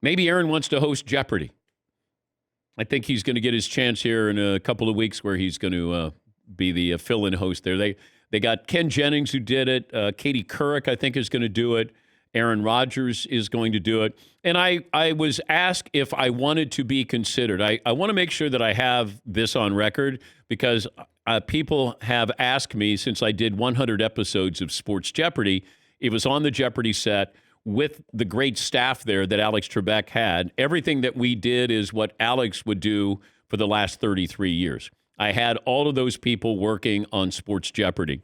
Maybe Aaron wants to host Jeopardy. I think he's going to get his chance here in a couple of weeks where he's going to be the fill-in host there. They got Ken Jennings who did it. Katie Couric, I think, is going to do it. Aaron Rodgers is going to do it. And I was asked if I wanted to be considered. I want to make sure that I have this on record because people have asked me since I did 100 episodes of Sports Jeopardy. It was on the Jeopardy set with the great staff there that Alex Trebek had. Everything that we did is what Alex would do for the last 33 years. I had all of those people working on Sports Jeopardy.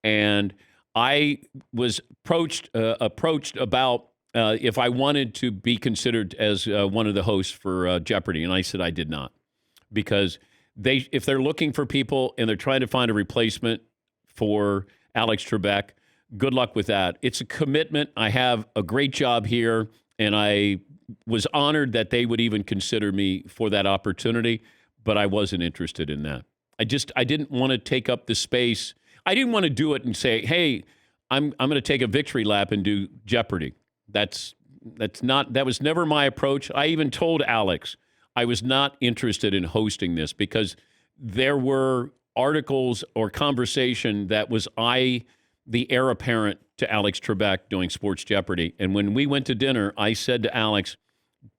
And I was approached about if I wanted to be considered as one of the hosts for Jeopardy. And I said I did not. Because if they're looking for people and they're trying to find a replacement for Alex Trebek, good luck with that. It's a commitment. I have a great job here, and I was honored that they would even consider me for that opportunity, but I wasn't interested in that. I didn't want to take up the space. I didn't want to do it and say, hey, I'm going to take a victory lap and do Jeopardy. That was never my approach. I even told Alex I was not interested in hosting this because there were articles or conversation that was the heir apparent to Alex Trebek doing Sports Jeopardy. And when we went to dinner, I said to Alex,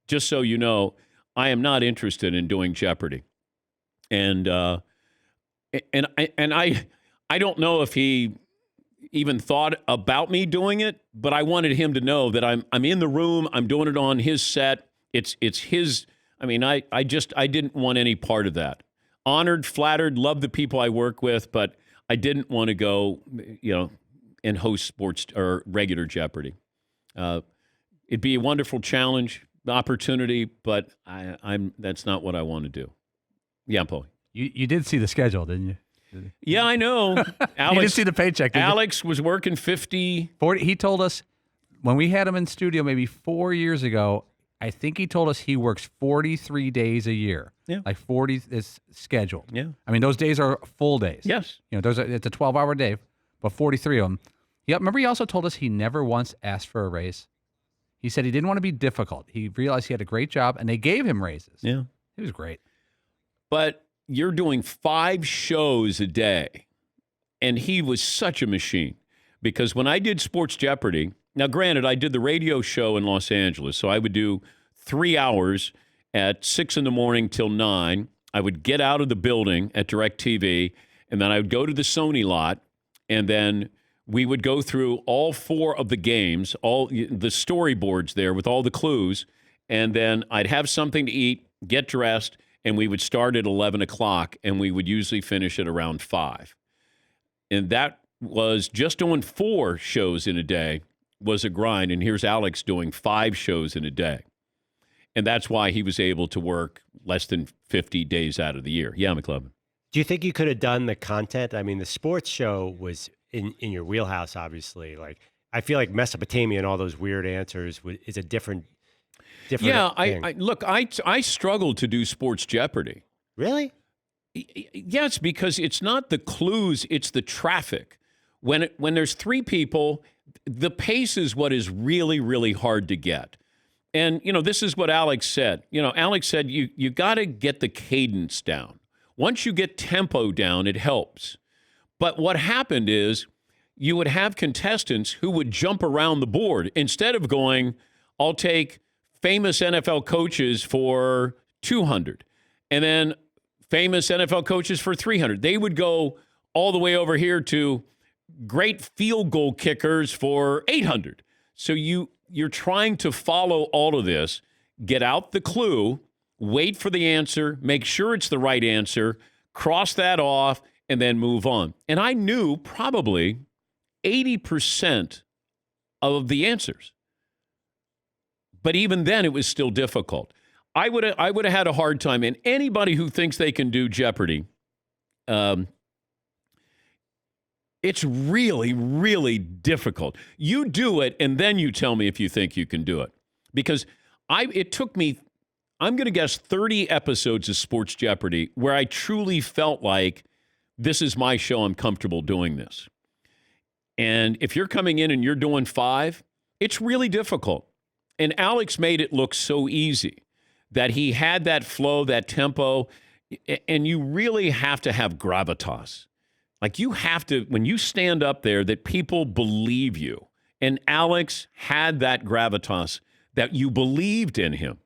just so you know, I am not interested in doing Jeopardy. And I don't know if he even thought about me doing it, but I wanted him to know that I'm in the room. I'm doing it on his set. It's his. I mean, I didn't want any part of that. Honored, flattered, love the people I work with, but I didn't want to go, and host sports or regular Jeopardy. It'd be a wonderful challenge, opportunity, but that's not what I want to do. Yeah, Paul. You did see the schedule, didn't you? Yeah, I know. Alex, you did see the paycheck, didn't Alex was working 40. He told us when we had him in studio maybe 4 years ago, I think he told us he works 43 days a year. Yeah. Like 40 is scheduled. Yeah. I mean, those days are full days. Yes. It's a 12-hour day, but 43 of them. Yeah, remember he also told us he never once asked for a raise. He said he didn't want to be difficult. He realized he had a great job, and they gave him raises. Yeah. It was great. But you're doing 5 shows a day, and he was such a machine. Because when I did Sports Jeopardy, now granted, I did the radio show in Los Angeles, so I would do 3 hours at 6 in the morning till 9. I would get out of the building at DirecTV, and then I would go to the Sony lot, and then we would go through all 4 of the games, all the storyboards there with all the clues, and then I'd have something to eat, get dressed, and we would start at 11 o'clock, and we would usually finish at around 5. And that was just doing 4 shows in a day was a grind, and here's Alex doing 5 shows in a day. And that's why he was able to work less than 50 days out of the year. Yeah, McLovin. Do you think you could have done the content? I mean, the sports show was in your wheelhouse, obviously. Like, I feel like Mesopotamia and all those weird answers is a different yeah, thing. I struggled to do Sports Jeopardy. Really? Yes, because it's not the clues, it's the traffic. When there's 3 people, the pace is what is really, really hard to get. And, this is what Alex said. Alex said you got to get the cadence down. Once you get tempo down, it helps. But what happened is you would have contestants who would jump around the board instead of going, I'll take famous NFL coaches for 200 and then famous NFL coaches for 300. They would go all the way over here to great field goal kickers for 800. So you're trying to follow all of this, get out the clue, wait for the answer, make sure it's the right answer, cross that off, and then move on. And I knew probably 80% of the answers. But even then, it was still difficult. I would have had a hard time. And anybody who thinks they can do Jeopardy, it's really, really difficult. You do it, and then you tell me if you think you can do it. Because it took me, I'm going to guess, 30 episodes of Sports Jeopardy where I truly felt like this is my show. I'm comfortable doing this. And if you're coming in and you're doing 5, it's really difficult. And Alex made it look so easy that he had that flow, that tempo, and you really have to have gravitas. Like you have to, when you stand up there, that people believe you. And Alex had that gravitas, that you believed in him.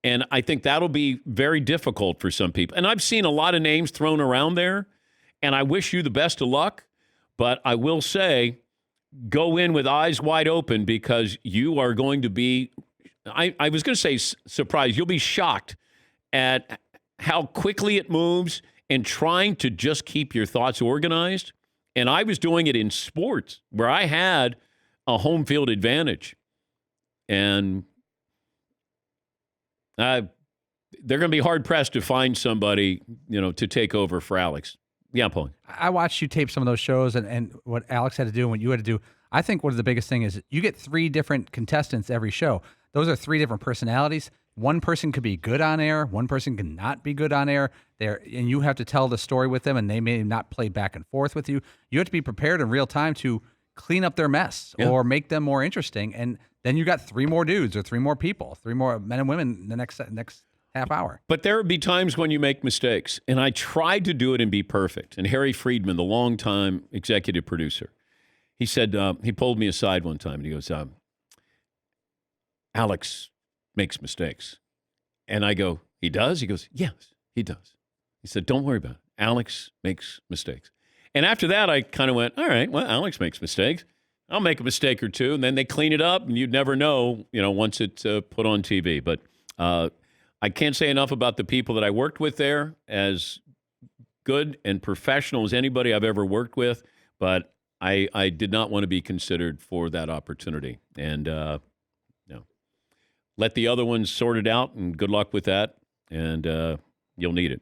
And I think that'll be very difficult for some people. And I've seen a lot of names thrown around there, and I wish you the best of luck. But I will say, go in with eyes wide open, because you are going to be, I was going to say surprised. You'll be shocked at how quickly it moves and trying to just keep your thoughts organized. And I was doing it in sports where I had a home field advantage. And they're going to be hard-pressed to find somebody, to take over for Alex. Yeah, Paul. I watched you tape some of those shows and what Alex had to do and what you had to do. I think one of the biggest thing is you get 3 different contestants every show. Those are 3 different personalities. One person could be good on air. One person can not be good on air. And you have to tell the story with them, and they may not play back and forth with you. You have to be prepared in real time to clean up their mess or make them more interesting. And then you got 3 more dudes or 3 more people, 3 more men and women in the next half hour. But there would be times when you make mistakes, and I tried to do it and be perfect. And Harry Friedman, the longtime executive producer, he said, he pulled me aside one time and he goes, Alex makes mistakes. And I go, he does? He goes, yes, he does. He said, don't worry about it. Alex makes mistakes. And after that, I kind of went, all right, well, Alex makes mistakes. I'll make a mistake or two. And then they clean it up, and you'd never know, once it's put on TV. But I can't say enough about the people that I worked with there, as good and professional as anybody I've ever worked with. But I did not want to be considered for that opportunity. And let the other ones sort it out, and good luck with that. And you'll need it.